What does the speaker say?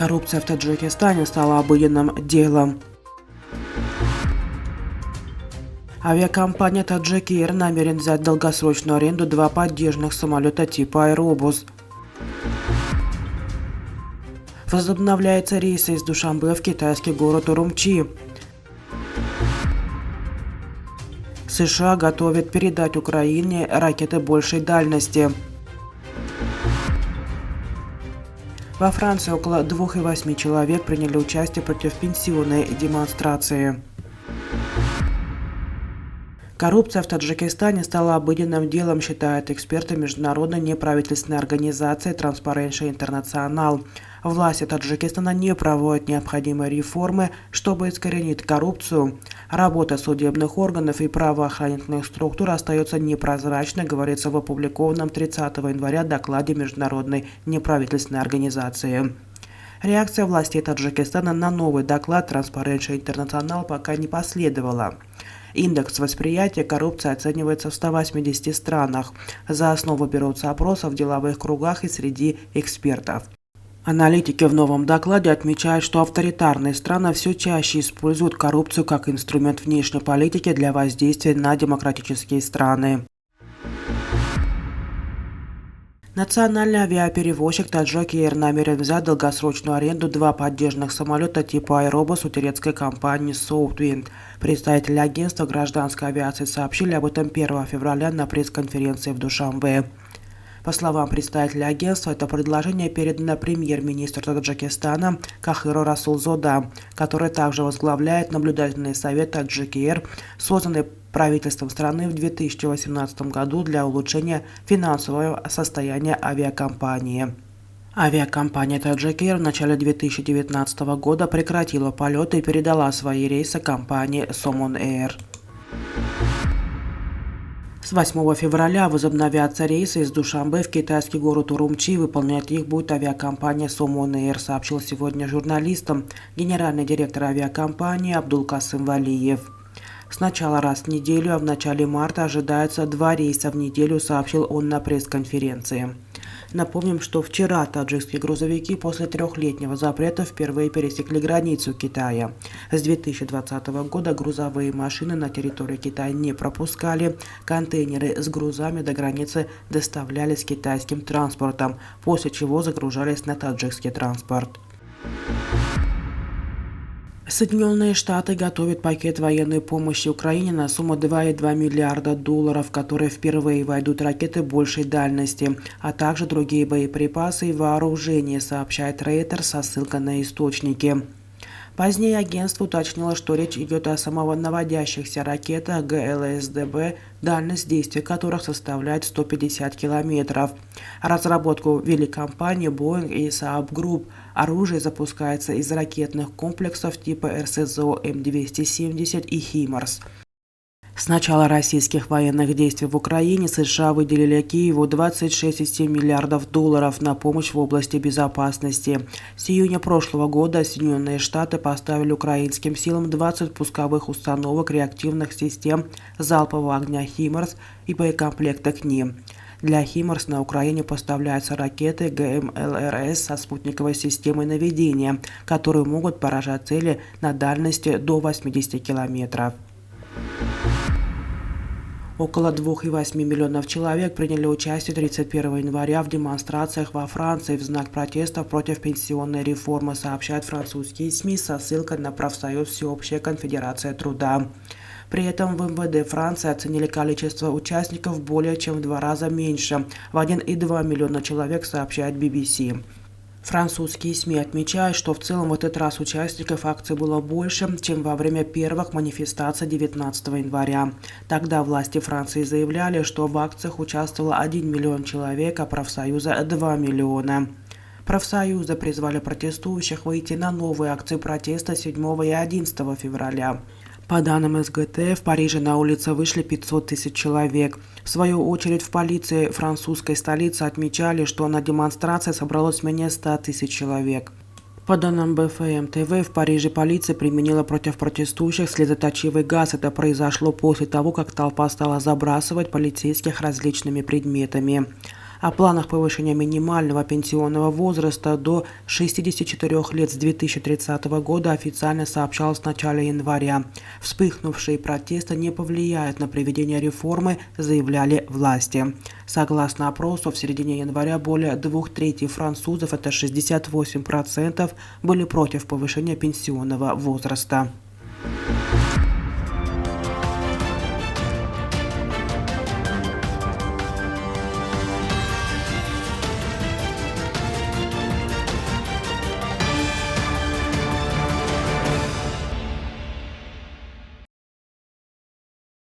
Коррупция в Таджикистане стала обыденным делом. Авиакомпания Таджик Эйр намерен взять в долгосрочную аренду 2 поддержных самолета типа Аэробус. Возобновляются рейсы из Душанбе в китайский город Урумчи. США готовят передать Украине ракеты большей дальности. Во Франции около 2,8 человек приняли участие против пенсионной демонстрации. Коррупция в Таджикистане стала обыденным делом, считают эксперты международной неправительственной организации Transparency International. Власти Таджикистана не проводят необходимые реформы, чтобы искоренить коррупцию. Работа судебных органов и правоохранительных структур остается непрозрачной, говорится в опубликованном 30 января докладе международной неправительственной организации. Реакция властей Таджикистана на новый доклад Transparency International пока не последовала. Индекс восприятия коррупции оценивается в 180 странах. За основу берутся опросы в деловых кругах и среди экспертов. Аналитики в новом докладе отмечают, что авторитарные страны все чаще используют коррупцию как инструмент внешней политики для воздействия на демократические страны. Национальный авиаперевозчик Таджик Эйр намерен взять в долгосрочную аренду 2 поддержных самолета типа Аэробус у турецкой компании Southwind. Представители агентства гражданской авиации сообщили об этом 1 февраля на пресс-конференции в Душанбе. По словам представителя агентства, это предложение передано премьер-министру Таджикистана Кахиру Расулзода, который также возглавляет наблюдательный совет Таджик Эйр, созданный правительством страны в 2018 году для улучшения финансового состояния авиакомпании. Авиакомпания Таджик Эйр в начале 2019 года прекратила полеты и передала свои рейсы компании Somon Air. С 8 февраля возобновятся рейсы из Душанбе в китайский город Урумчи. Выполнять их будет авиакомпания Somon Air, сообщил сегодня журналистам генеральный директор авиакомпании Абдулкасым Валиев. Сначала раз в неделю, а в начале марта ожидается 2 рейса в неделю, сообщил он на пресс-конференции. Напомним, что вчера таджикские грузовики после 3-летнего запрета впервые пересекли границу Китая. С 2020 года грузовые машины на территорию Китая не пропускали. Контейнеры с грузами до границы доставлялись китайским транспортом, после чего загружались на таджикский транспорт. Соединенные Штаты готовят пакет военной помощи Украине на сумму $2,2 миллиарда, в который впервые войдут ракеты большей дальности, а также другие боеприпасы и вооружение, сообщает Рейтер со ссылкой на источники. Позднее агентство уточнило, что речь идет о самонаводящихся ракетах ГЛСДБ, дальность действия которых составляет 150 километров. Разработку вели компании Boeing и Saab Group. Оружие запускается из ракетных комплексов типа РСЗО М-270 и «Химарс». С начала российских военных действий в Украине США выделили Киеву $26,7 миллиардов на помощь в области безопасности. С июня прошлого года Соединенные Штаты поставили украинским силам 20 пусковых установок реактивных систем залпового огня «Химарс» и боекомплекты к ним. Для «Химарс» на Украине поставляются ракеты ГМЛРС со спутниковой системой наведения, которые могут поражать цели на дальности до 80 километров. Около 2,8 миллионов человек приняли участие 31 января в демонстрациях во Франции в знак протеста против пенсионной реформы, сообщают французские СМИ со ссылкой на профсоюз «Всеобщая конфедерация труда». При этом в МВД Франции оценили количество участников более чем в 2 раза меньше – в 1,2 миллиона человек, сообщает BBC. Французские СМИ отмечают, что в целом в этот раз участников акции было больше, чем во время первых манифестаций 19 января. Тогда власти Франции заявляли, что в акциях участвовало 1 миллион человек, а профсоюза – 2 миллиона. Профсоюзы призвали протестующих выйти на новые акции протеста 7 и 11 февраля. По данным СГТ, в Париже на улицы вышли 500 тысяч человек. В свою очередь в полиции французской столицы отмечали, что на демонстрации собралось менее 100 тысяч человек. По данным БФМ ТВ, в Париже полиция применила против протестующих слезоточивый газ. Это произошло после того, как толпа стала забрасывать полицейских различными предметами. О планах повышения минимального пенсионного возраста до 64 лет с 2030 года официально сообщалось в начале января. Вспыхнувшие протесты не повлияют на проведение реформы, заявляли власти. Согласно опросу, в середине января более 2/3 французов, это 68%, были против повышения пенсионного возраста.